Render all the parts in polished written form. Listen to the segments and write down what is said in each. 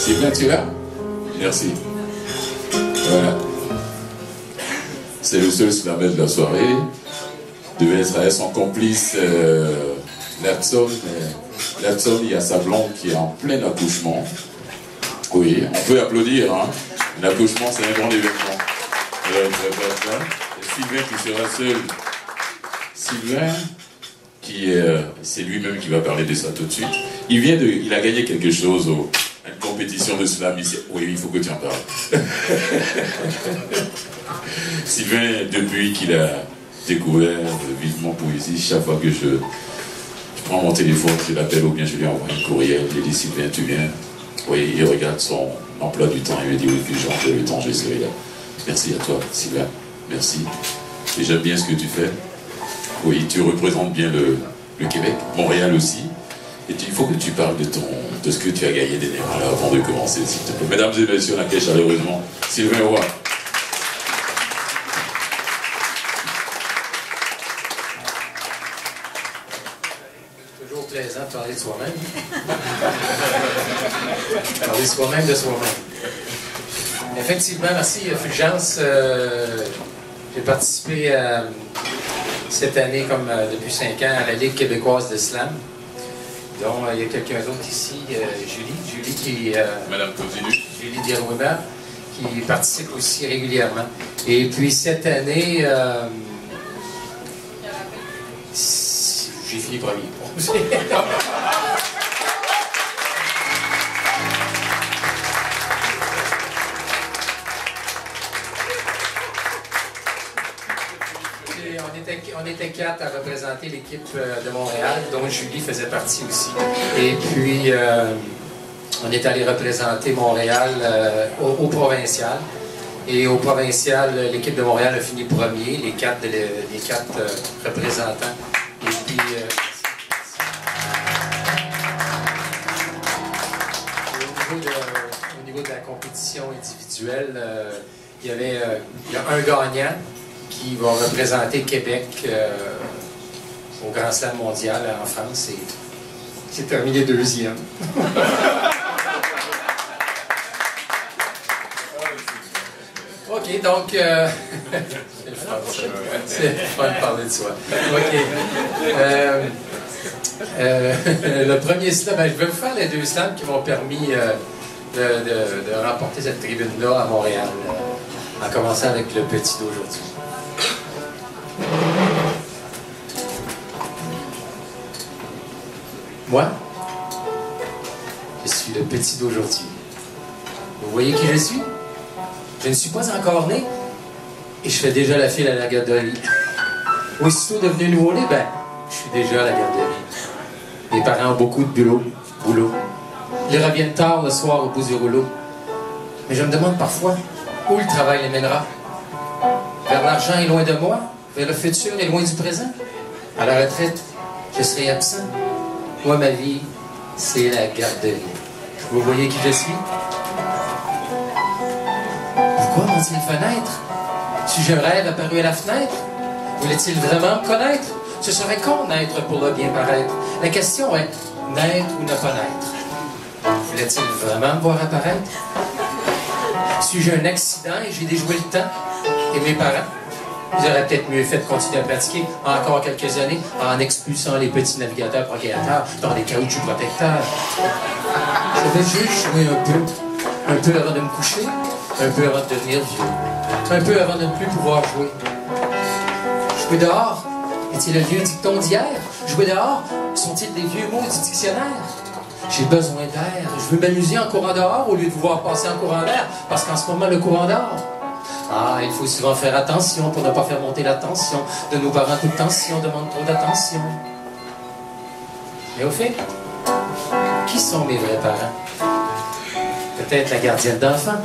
Sylvain, tu es là? Merci. Voilà. C'est le seul slammer de la soirée. Devait être son complice Latson. Mais Latson, il y a sa blonde qui est en plein accouchement. Oui, on peut applaudir. Hein. L'accouchement, c'est un grand événement. Et Sylvain qui sera seul. Sylvain, c'est lui-même qui va parler de ça tout de suite. Il a gagné quelque chose à une compétition de slam. Oui, il faut que tu en parles. Sylvain, depuis qu'il a découvert Vivement Poésie, chaque fois que je prends mon téléphone, je l'appelle ou bien je lui envoie un courriel, je lui dis Sylvain, tu viens. Oui, il regarde son emploi du temps, il me dit oui, puis j'ai le temps, je serai là. Merci à toi, Sylvain. Merci. Et j'aime bien ce que tu fais. Oui, tu représentes bien le Québec, Montréal aussi. Et il faut que tu parles de ce que tu as gagné dernièrement là avant de commencer, s'il te plaît. Mesdames et messieurs, on accueille chaleureusement Sylvain Roy. Toujours plaisant de parler de soi-même. Parler de soi-même de soi-même. Effectivement, merci Fulgence. J'ai participé cette année, comme depuis 5 ans, à la Ligue québécoise de slam. Donc, il y a quelqu'un d'autre ici, Julie qui... Madame continue. Julie Dirouima, qui participe aussi régulièrement. Et puis, cette année, j'ai fini premier. On était 4 à représenter l'équipe de Montréal, dont Julie faisait partie aussi. Et puis, on est allé représenter Montréal au provincial. Et au provincial, l'équipe de Montréal a fini premier, les quatre représentants. Et puis, au niveau de la compétition individuelle, il y a un gagnant qui va représenter Québec au Grand Slam mondial en France. Et j'ai terminé deuxième. OK, donc... c'est le fun de parler de soi. OK. Le premier slam, je vais vous faire les 2 slams qui m'ont permis de remporter cette tribune-là à Montréal, en commençant avec le petit d'aujourd'hui. Moi, je suis le petit d'aujourd'hui. Vous voyez qui je suis? Je ne suis pas encore né et je fais déjà la file à la garderie. Aussitôt devenu nouveau-né, je suis déjà à la garderie. Mes parents ont beaucoup de boulot. Ils reviennent tard le soir au bout du rouleau. Mais je me demande parfois où le travail les mènera. Vers l'argent est loin de moi, vers le futur est loin du présent. À la retraite, je serai absent. Moi, ma vie, c'est la garderie. Vous voyez qui je suis? Pourquoi m'ont-ils fenêtre? Suis-je un rêve apparu à la fenêtre? Voulait-il vraiment me connaître? Ce serait con naître pour le bien paraître. La question est, naître ou ne pas naître? Voulait-il vraiment me voir apparaître? Suis-je un accident et j'ai déjoué le temps? Et mes parents? Ils auraient peut-être mieux fait de continuer à pratiquer encore quelques années en expulsant les petits navigateurs procréateurs dans des caoutchoucs protecteurs. Je vais juste jouer un peu avant de me coucher, un peu avant de devenir vieux, un peu avant de ne plus pouvoir jouer. Jouer dehors, est-il le vieux dicton d'hier? Jouer dehors, sont-ils des vieux mots du dictionnaire? J'ai besoin d'air, je veux m'amuser en courant dehors au lieu de vous voir passer en courant d'air, parce qu'en ce moment, le courant dehors. Ah, il faut souvent faire attention pour ne pas faire monter la tension. De nos parents, toute tension demande trop d'attention. Mais au fait, qui sont mes vrais parents? Peut-être la gardienne d'enfants,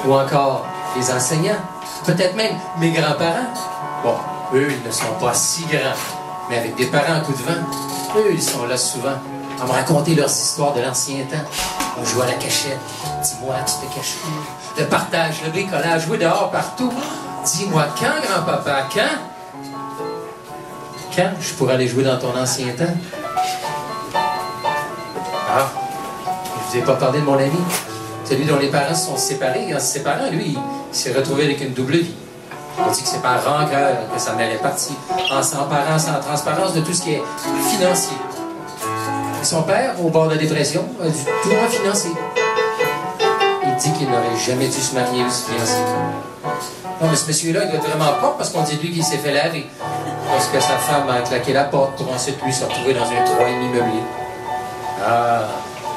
ou encore les enseignants, peut-être même mes grands-parents. Bon, eux, ils ne sont pas si grands, mais avec des parents à coup de vent, eux, ils sont là souvent, à me raconter leurs histoires de l'ancien temps. On joue à la cachette. Dis-moi, tu te caches où? Le partage, le bricolage, jouer dehors partout. Dis-moi, quand, grand-papa, quand? Quand je pourrais aller jouer dans ton ancien temps? Ah, je vous ai pas parlé de mon ami. celui dont les parents se sont séparés. En se séparant, lui, il s'est retrouvé avec une double vie. On dit que c'est par rancœur que sa mère est partie, en s'emparant sans transparence de tout ce qui est financier. Et son père, au bord de la dépression, a du droit financier. Il dit qu'il n'aurait jamais dû se marier ou se fiancer. Non, mais ce monsieur-là, il doit être vraiment propre parce qu'on dit de lui qu'il s'est fait laver. Parce que sa femme a claqué la porte pour ensuite lui se retrouver dans un 3,5 meublé. Ah,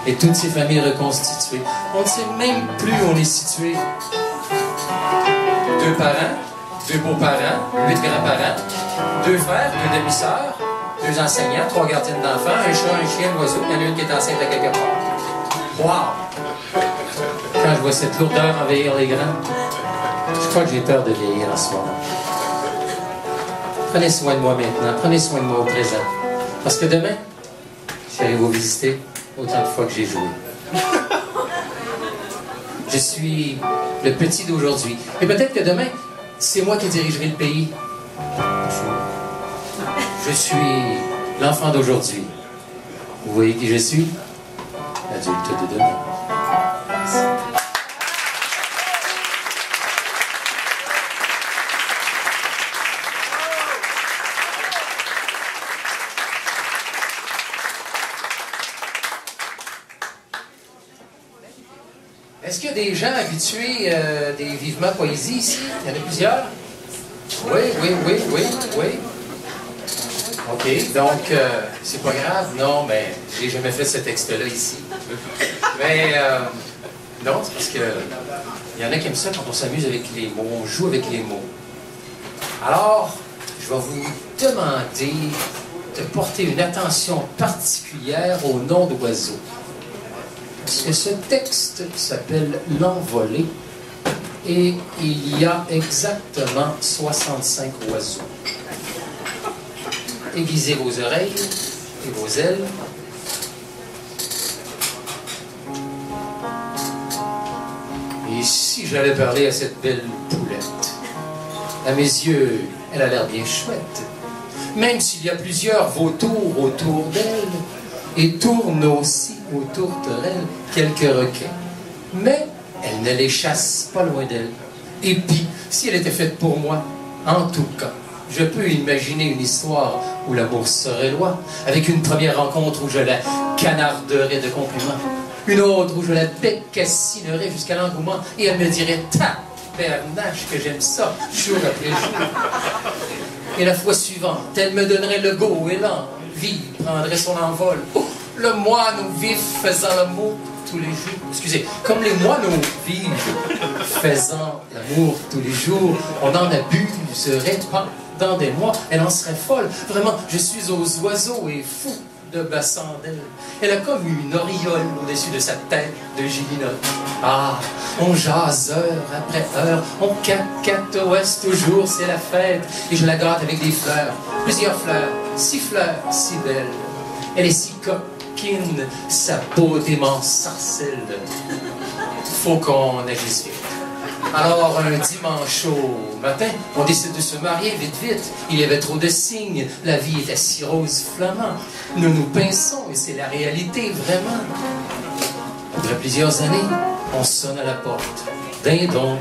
et toutes ces familles reconstituées. On ne sait même plus où on est situé. 2 parents, 2 beaux-parents, 8 grands-parents, 2 frères, 2 demi-sœurs, 2 enseignants, 3 gardiennes d'enfants, un chat, un chien, un oiseau, il y en a une qui est enceinte à quelque part. Wow! Quand je vois cette lourdeur envahir les grands, je crois que j'ai peur de vieillir en ce moment. Prenez soin de moi maintenant, prenez soin de moi au présent. Parce que demain, j'irai vous visiter autant de fois que j'ai joué. Je suis le petit d'aujourd'hui. Et peut-être que demain, c'est moi qui dirigerai le pays. Je suis l'enfant d'aujourd'hui. Vous voyez qui je suis? L'adulte de demain. Est-ce qu'il y a des gens habitués des Vivement Poésie ici? Il y en a plusieurs? Oui. OK, donc, c'est pas grave, non, mais j'ai jamais fait ce texte-là ici. Mais, non, c'est parce que il y en a qui aiment ça quand on s'amuse avec les mots, on joue avec les mots. Alors, je vais vous demander de porter une attention particulière au nom d'oiseau. Parce que ce texte s'appelle L'Envolée et il y a exactement 65 oiseaux. Aiguisez vos oreilles et vos ailes. Et si j'allais parler à cette belle poulette, à mes yeux, elle a l'air bien chouette. Même s'il y a plusieurs vautours autour d'elle, et tournent aussi autour d'elle quelques requins. Mais elle ne les chasse pas loin d'elle. Et puis, si elle était faite pour moi, en tout cas, je peux imaginer une histoire où l'amour serait loi, avec une première rencontre où je la canarderais de compliments, une autre où je la bécassinerais jusqu'à l'engouement, et elle me dirait « Tabernache que j'aime ça, jour après jour ». Et la fois suivante, elle me donnerait le go et l'envie prendrait son envol. Oh, le moineau vif faisant l'amour tous les jours. Excusez, comme les moineaux vivent faisant l'amour tous les jours, on en abuserait pendant des mois. Elle en serait folle. Vraiment, je suis aux oiseaux et fou de bassin d'elle. Elle a comme une auréole au-dessus de sa tête de gélinotte. Ah, on jase heure après heure, on cacatoès toujours, c'est la fête. Et je la gâte avec des fleurs, plusieurs fleurs, si belles. Elle est si coquine, sa beauté m'ensorcelle. Faut qu'on agisse vite. Alors, un dimanche au matin, on décide de se marier vite. Il y avait trop de signes. La vie était si rose flamand. Nous nous pinçons et c'est la réalité, vraiment. Après plusieurs années, on sonne à la porte. Dindon.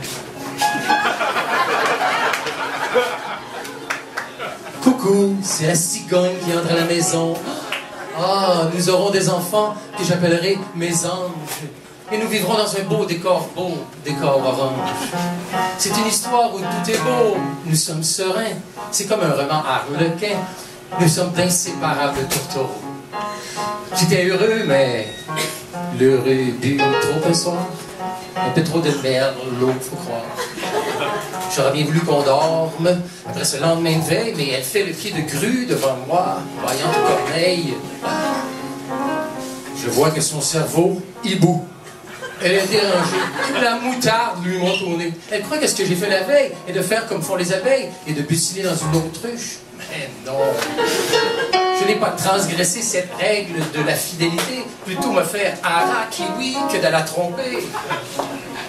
Coucou, c'est la cigogne qui entre à la maison. Ah, nous aurons des enfants que j'appellerai mes anges. Et nous vivrons dans un beau décor orange. C'est une histoire où tout est beau. Nous sommes sereins. C'est comme un roman harlequin. Nous sommes d'inséparables tourtereaux. J'étais heureux, mais l'heureux bu trop un soir. Un peu trop de merde, l'eau, faut croire. J'aurais bien voulu qu'on dorme après ce lendemain de veille, mais elle fait le pied de grue devant moi, voyant au corneille. Je vois que son cerveau hibout. Elle est dérangée. La moutarde lui monte au nez. Elle croit que ce que j'ai fait la veille est de faire comme font les abeilles et de butiner dans une autruche. Mais non. Je n'ai pas transgressé cette règle de la fidélité. Plutôt me faire hara kiwi que de la tromper.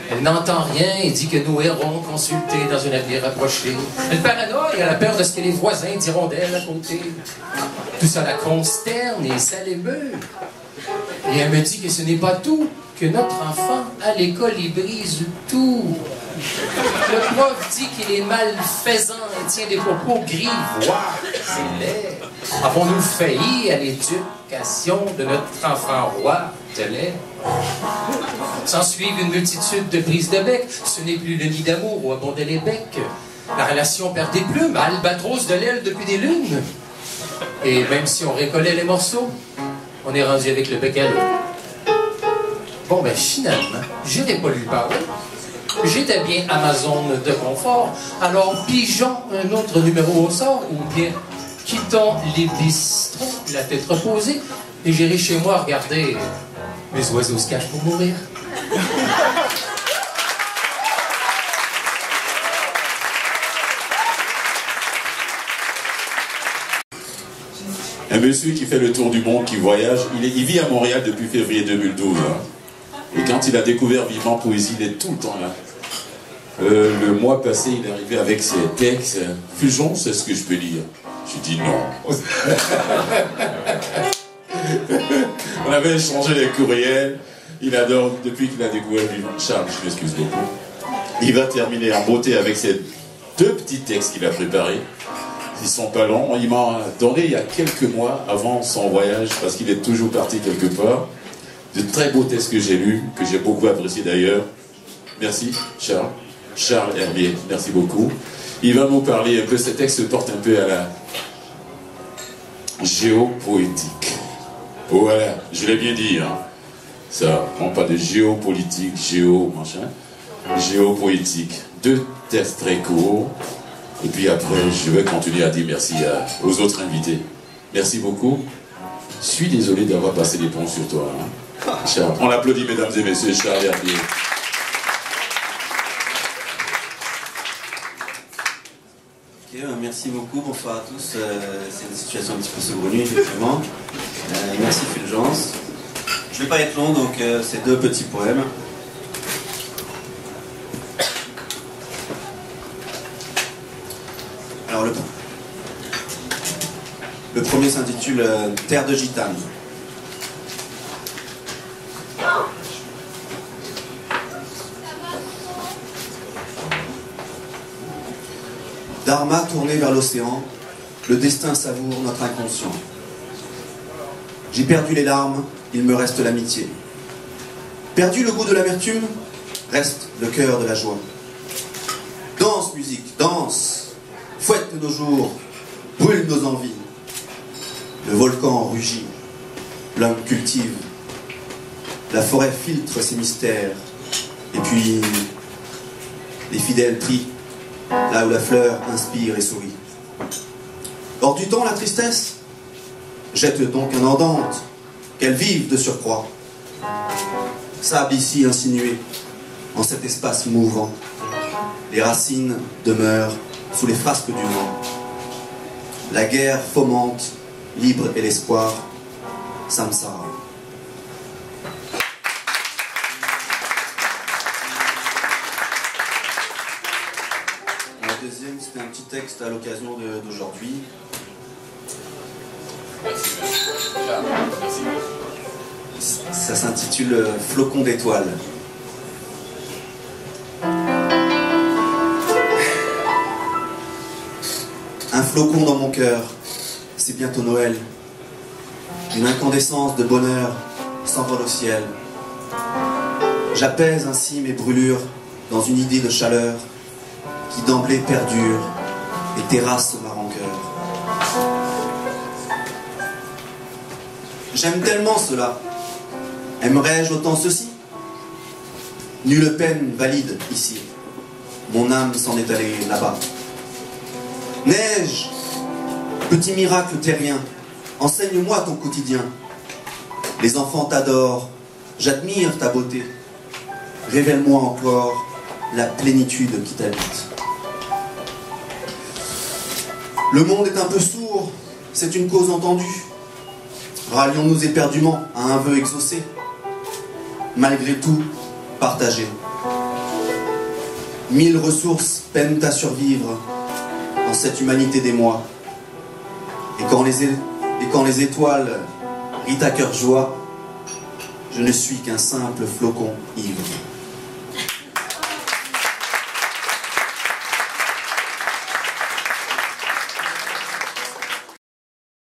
Elle n'entend rien et dit que nous irons consulter dans un avenir rapproché. Elle paranoïe, elle a peur de ce que les voisins diront d'elle à côté. Tout ça la consterne et ça l'émeut. Et elle me dit que ce n'est pas tout, que notre enfant, à l'école, il brise tout. Le prof dit qu'il est malfaisant et tient des propos grivois. C'est laid. Avons-nous failli à l'éducation de notre enfant roi de lait? S'ensuivent une multitude de prises de bec. Ce n'est plus le nid d'amour où abondaient les becs. La relation perd des plumes, albatros de l'aile depuis des lunes. Et même si on récollait les morceaux, on est rendu avec le bec à l'eau. Bon, ben finalement, je n'ai pas lui parler. J'étais bien Amazon de confort, alors pigeons un autre numéro au sort, ou bien quittons les bistrots, la tête reposée, et j'irai chez moi regarder mes oiseaux se cachent pour mourir. Un monsieur qui fait le tour du monde, qui voyage, il vit à Montréal depuis février 2012. Hein. Et quand il a découvert Vivant Poésie, il est tout le temps là. Le mois passé, il est arrivé avec ses textes. Fusion, c'est ce que je peux dire. Je dis non. On avait échangé les courriels. Il adore, depuis qu'il a découvert Vivant. Charles, je m'excuse beaucoup. Il va terminer en beauté avec ces 2 petits textes qu'il a préparés. Ils sont pas longs. Il m'a donné il y a quelques mois avant son voyage, parce qu'il est toujours parti quelque part, de très beaux textes que j'ai lus, que j'ai beaucoup appréciés d'ailleurs. Merci, Charles. Charles Herbier, merci beaucoup. Il va nous parler un peu, ces textes portent un peu à la géopoétique. Voilà, je l'ai bien dit, hein. Ça, on parle de géopolitique, machin, géopoétique. 2 textes très courts. Et puis après, je vais continuer à dire merci aux autres invités. Merci beaucoup. Je suis désolé d'avoir passé des ponts sur toi. Hein. Charles, on l'applaudit, mesdames et messieurs, Charles Herbier. Ok, merci beaucoup, bonsoir à tous. C'est une situation un petit peu saugrenue, effectivement. Merci Fulgence. Je ne vais pas être long, donc c'est 2 petits poèmes. Alors le premier s'intitule Terre de gitane. Dharma tourné vers l'océan, le destin savoure notre inconscient. J'ai perdu les larmes, il me reste l'amitié. Perdu le goût de l'amertume, reste le cœur de la joie. Danse, musique, danse, fouette nos jours, brûle nos envies. Le volcan rugit, l'homme cultive, la forêt filtre ses mystères, et puis les fidèles prient, là où la fleur inspire et sourit. Hors du temps, la tristesse, jette donc un andante, qu'elle vive de surcroît. Sable ici insinué, en cet espace mouvant, les racines demeurent sous les frasques du vent. La guerre fomente, libre et l'espoir, samsara. Le deuxième, c'était un petit texte à l'occasion d'aujourd'hui. Ça s'intitule Flocon d'étoiles. Un flocon dans mon cœur, c'est bientôt Noël. Une incandescence de bonheur s'envole au ciel. J'apaise ainsi mes brûlures dans une idée de chaleur qui d'emblée perdure et terrasse ma rancœur. J'aime tellement cela. Aimerais-je autant ceci? Nulle peine valide ici. Mon âme s'en est allée là-bas. Neige, petit miracle terrien, enseigne-moi ton quotidien. Les enfants t'adorent, j'admire ta beauté. Révèle-moi encore la plénitude qui t'habite. Le monde est un peu sourd, c'est une cause entendue. Rallions-nous éperdument à un vœu exaucé. Malgré tout, partagé. 1000 ressources peinent à survivre dans cette humanité des mois. Et quand les étoiles rient à cœur joie, je ne suis qu'un simple flocon ivre.